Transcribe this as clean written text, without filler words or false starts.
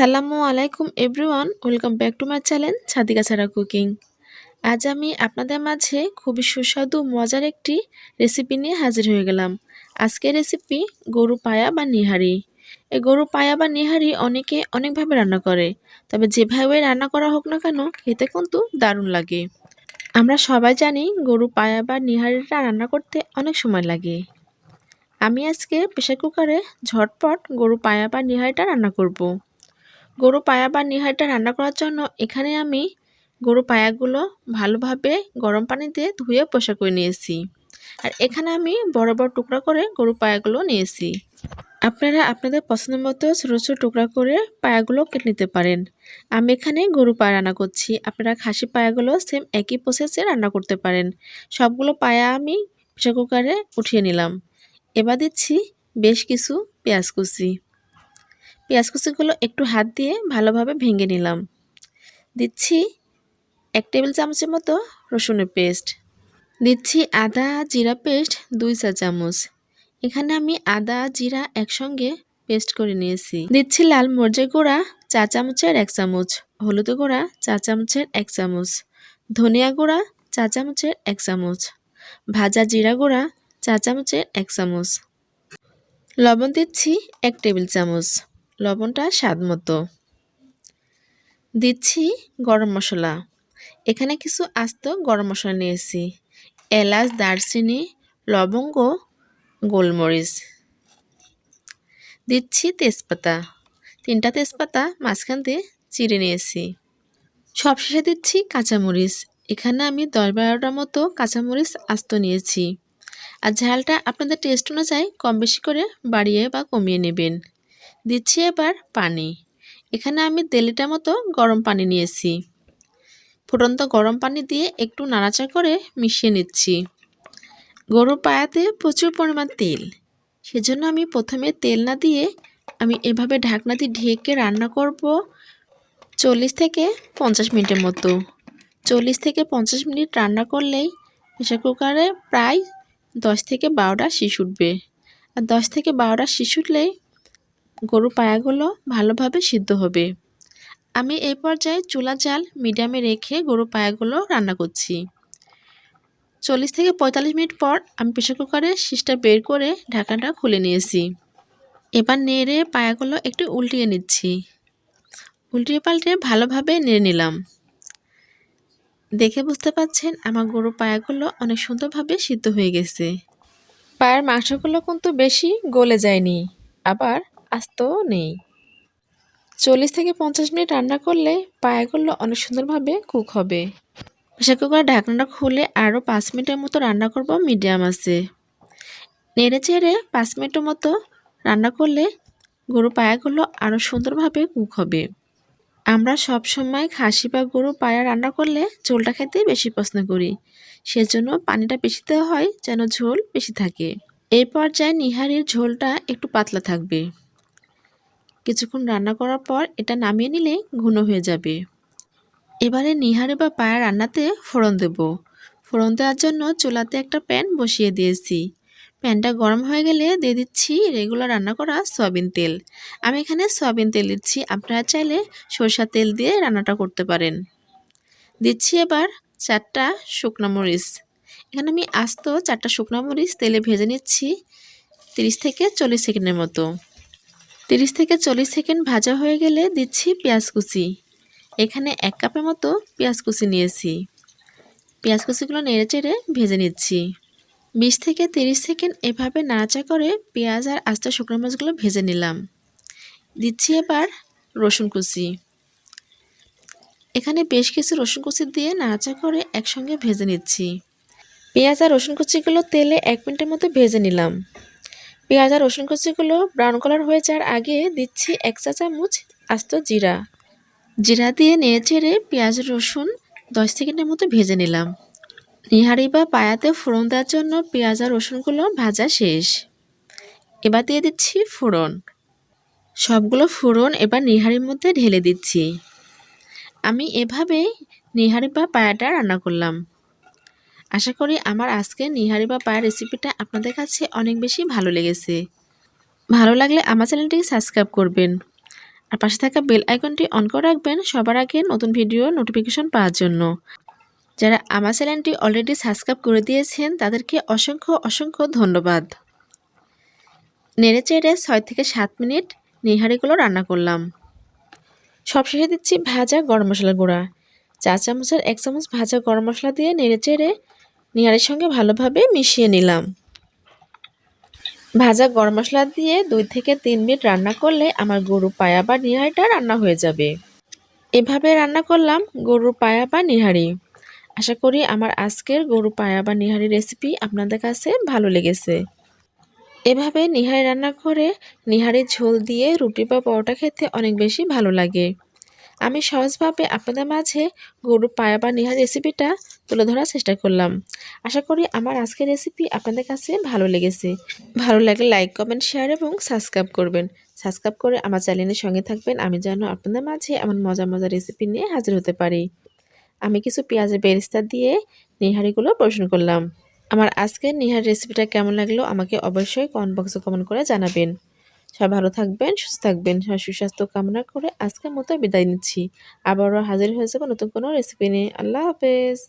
আসসালামু আলাইকুম everyone, welcome back to my channel Sadika Sara cooking. আজ আমি আপনাদের মাঝে খুবই সুস্বাদু মজার একটি রেসিপি নিয়ে হাজির হয়ে গেলাম। আজকের রেসিপি গরু পায়া বা নিহারি। এই গরু পায়া বা নিহারি অনেকে অনেকভাবে রান্না করে, তবে যেভাবে রান্না করা হোক না কেন খেতে কিন্তু দারুণ লাগে। আমরা সবাই জানি গরু পায়া বা নিহারিটা রান্না করতে অনেক সময় লাগে। আমি আজকে প্রেসার কুকারে ঝটপট গরু পায়া বা নিহারিটা রান্না করব। গরু পায়া বা নিহারিটা রান্না করার জন্য এখানে আমি গরু পায়াগুলো ভালোভাবে গরম পানিতে ধুয়ে পরিষ্কার করে নিয়েছি। আর এখানে আমি বড় বড় টুকরা করে গরু পায়াগুলো নিয়েছি। আপনারা আপনাদের পছন্দ মতো ছোটো ছোটো টুকরা করে পায়াগুলো কেটে নিতে পারেন। আমি এখানে গরু পায়া রান্না করছি, আপনারা খাসি পায়াগুলো সেম একই প্রসেসে রান্না করতে পারেন। সবগুলো পায়া আমি প্রেসার কুকারে উঠিয়ে নিলাম। এবার দিচ্ছি বেশ কিছু পেঁয়াজ কুচি। পেঁয়াজ কুচিগুলো একটু হাত দিয়ে ভালোভাবে ভেঙে নিলাম। দিচ্ছি 1 টেবিল চামচের মতো রসুনের পেস্ট। দিচ্ছি আদা জিরা পেস্ট 2 চা চামচ। এখানে আমি আদা জিরা একসঙ্গে পেস্ট করে নিয়েছি। দিচ্ছি লাল মরিচের গুঁড়া 4 চামচের 1 চামচ, হলুদের গুঁড়া 4 চামচের 1 চামচ, ধনিয়া গুঁড়া 4 চামচের 1 চামচ, ভাজা জিরা গুঁড়া 4 চামচের 1 চামচ। লবণ দিচ্ছি 1 টেবিল চামচ, লবণটা স্বাদ মতো। দিচ্ছি গরম মশলা। এখানে কিছু আস্ত গরম মশলা নিয়েছি, এলাচ দারচিনি লবঙ্গ গোলমরিচ। দিচ্ছি তেজপাতা, 3টা তেজপাতা মাঝখান দিয়ে চিড়ে নিয়েছি। সবশেষে দিচ্ছি কাঁচামরিচ। এখানে আমি 10-12টার মতো কাঁচামরিচ আস্ত নিয়েছি। আর ঝালটা আপনাদের টেস্ট অনুযায়ী কম বেশি করে বাড়িয়ে বা কমিয়ে নেবেন। দিচ্ছি এবার পানি। এখানে আমি 1.5 লিটার মতো গরম পানি নিয়েছি। ফুটন্ত গরম পানি দিয়ে একটু নাড়াচাড়া করে মিশিয়ে নিচ্ছি। গরুর পায়াতে প্রচুর পরিমাণ তেল, সেজন্য আমি প্রথমে তেল না দিয়ে আমি এভাবে ঢাকনা দিয়ে ঢেকে রান্না করব 40 থেকে 50 মিনিটের মতো। 40 থেকে 50 মিনিট রান্না করলেই প্রেসার কুকারে প্রায় 10 থেকে 12টা শিশ উঠবে। আর 10 থেকে 12টা শিশ উঠলেই গরুর পায়াগুলো ভালোভাবে সিদ্ধ হবে। আমি এই পর্যায়ে চুলা জাল মিডিয়ামে রেখে গরুর পায়াগুলো রান্না করছি। 40 থেকে 45 মিনিট পর আমি প্রেসার কুকারে শিশটা বের করে ঢাকনাটা খুলে নিয়েছি। এবার নেড়ে পায়াগুলো একটু উল্টিয়ে নিচ্ছি। উল্টিয়ে পাল্টে ভালোভাবে নেড়ে নিলাম। দেখে বুঝতে পাচ্ছেন আমার গরুর পায়াগুলো অনেক সুন্দরভাবে সিদ্ধ হয়ে গেছে। পায়ের মাংসগুলো কিন্তু বেশি গলে যায়নি, আবার আস্তও নেই। 40 থেকে 50 মিনিট রান্না করলে পায়াগুলো অনেক সুন্দরভাবে কুক হবে। প্রেসার কুকারের ঢাকনাটা খুলে আরও 5 মিনিটের মতো রান্না করব মিডিয়াম আঁচে। নেড়ে চেড়ে 5 মিনিটের মতো রান্না করলে গরুর পায়াগুলো আরও সুন্দরভাবে কুক হবে। আমরা সব সময় খাসি বা গরুর পায়া রান্না করলে ঝোলটা খেতে বেশি পছন্দ করি, সেজন্য পানিটা বেশি দেওয়া হয় যেন ঝোল বেশি থাকে। এই পর্যায়ে নিহারির ঝোলটা একটু পাতলা থাকবে। কিছুক্ষণ রান্না করার পর এটা নামিয়ে নিলে ঘন হয়ে যাবে। এবারে নিহারি বা পায়া রান্নাতে ফোড়ন দেব। ফোড়ন দেওয়ার জন্য চুলাতে একটা প্যান বসিয়ে দিয়েছি। প্যানটা গরম হয়ে গেলে দিয়ে দিচ্ছি রেগুলার রান্না করা সয়াবিন তেল। আমি এখানে সয়াবিন তেল দিচ্ছি, আপনারা চাইলে সরষের তেল দিয়ে রান্নাটা করতে পারেন। দিচ্ছি এবার 4টা শুকনো মরিচ। এখানে আমি আস্ত 4টা শুকনো মরিচ তেলে ভেজে নিচ্ছি 30 থেকে 40 সেকেন্ডের মতো। 30 থেকে 40 সেকেন্ড ভাজা হয়ে গেলে দিচ্ছি পেঁয়াজ কুচি। এখানে 1 কাপের মতো পেঁয়াজ কুচি নিয়েছি। পেঁয়াজ কুচিগুলো নেড়ে চেড়ে ভেজে নিচ্ছি। 20 থেকে 30 সেকেন্ড এভাবে নাড়াচাড়া করে পেঁয়াজ আর আস্ত শুকনো মরিচগুলো ভেজে নিলাম। দিচ্ছি এবার রসুন কুচি। এখানে বেশ কিছু রসুন কুচি দিয়ে নাড়াচাড়া করে একসঙ্গে ভেজে নিচ্ছি। পেঁয়াজ আর রসুন কুচিগুলো তেলে 1 মিনিটের মতো ভেজে নিলাম। পেঁয়াজ আর রসুন কুচিগুলো ব্রাউন কালার হয়ে যাওয়ার আগে দিচ্ছি 1 চা চামচ আস্ত জিরা। জিরা দিয়ে নেড়ে চেড়ে পেঁয়াজ রসুন 10 সেকেন্ডের মতো ভেজে নিলাম। নিহারি বা পায়াতে ফোড়ন দেওয়ার জন্য পেঁয়াজ আর রসুনগুলো ভাজা শেষ। এবার দিয়ে দিচ্ছি ফোড়ন। সবগুলো ফোড়ন এবার নিহারির মধ্যে ঢেলে দিচ্ছি। আমি এভাবেই নিহারি বা পায়াটা রান্না করলাম। আশা করি আমার আজকে নিহারি বা পায়া রেসিপিটা আপনাদের কাছে অনেক বেশি ভালো লেগেছে। ভালো লাগলে আমার চ্যানেলটিকে সাবস্ক্রাইব করবেন। আর পাশে থাকা বেল আইকনটি অন করে রাখবেন সবার আগে নতুন ভিডিও নোটিফিকেশন পাওয়ার জন্য। যারা আমার চ্যানেলটি অলরেডি সাবস্ক্রাইব করে দিয়েছেন তাদেরকে অসংখ্য অসংখ্য ধন্যবাদ। নেড়েচেড়ে 6 থেকে 7 মিনিট নিহারিগুলো রান্না করলাম। সবশেষে দিচ্ছি ভাজা গরম মশলা গুঁড়া। 4 চামচের 1 চামচ ভাজা গরম মশলা দিয়ে নেড়েচেড়ে নিহারির সঙ্গে ভালোভাবে মিশিয়ে নিলাম। ভাজা গরম মশলা দিয়ে 2 থেকে 3 মিনিট রান্না করলে আমার গরুর পায়া বা নিহারিটা রান্না হয়ে যাবে। এভাবে রান্না করলাম গরুর পায়া বা নিহারি। আশা করি আমার আজকের গরুর পায়া বা নিহারি রেসিপি আপনাদের কাছে ভালো লেগেছে। এভাবে নিহারি রান্না করে নিহারির ঝোল দিয়ে রুটি বা পরোটা খেতে অনেক বেশি ভালো লাগে। আমি সহজভাবে আপনাদের মাঝে গরুর পায়া বা নিহারি রেসিপিটা তুলে ধরার চেষ্টা করলাম। আশা করি আমার আজকের রেসিপি আপনাদের কাছে ভালো লেগেছে। ভালো লাগলে লাইক, কমেন্ট, শেয়ার এবং সাবস্ক্রাইব করবেন। সাবস্ক্রাইব করে আমার চ্যানেলের সঙ্গে থাকবেন। আমি যেন আপনাদের মাঝে এমন মজার মজার রেসিপি নিয়ে হাজির হতে পারি। আমি কিছু পেঁয়াজের বেরেস্তা দিয়ে নিহারিগুলো পরিবেশন করলাম। আমার আজকের নিহারি রেসিপিটা কেমন লাগলো আমাকে অবশ্যই কমেন্ট বক্সে কমেন্ট করে জানাবেন। সবাই ভালো থাকবেন, সুস্থ থাকবেন। সবার সুস্বাস্থ্য কামনা করে আজকের মতো বিদায় নিচ্ছি। আবারও হাজির হয়ে যাব নতুন কোনো রেসিপি নিয়ে। আল্লাহ হাফেজ।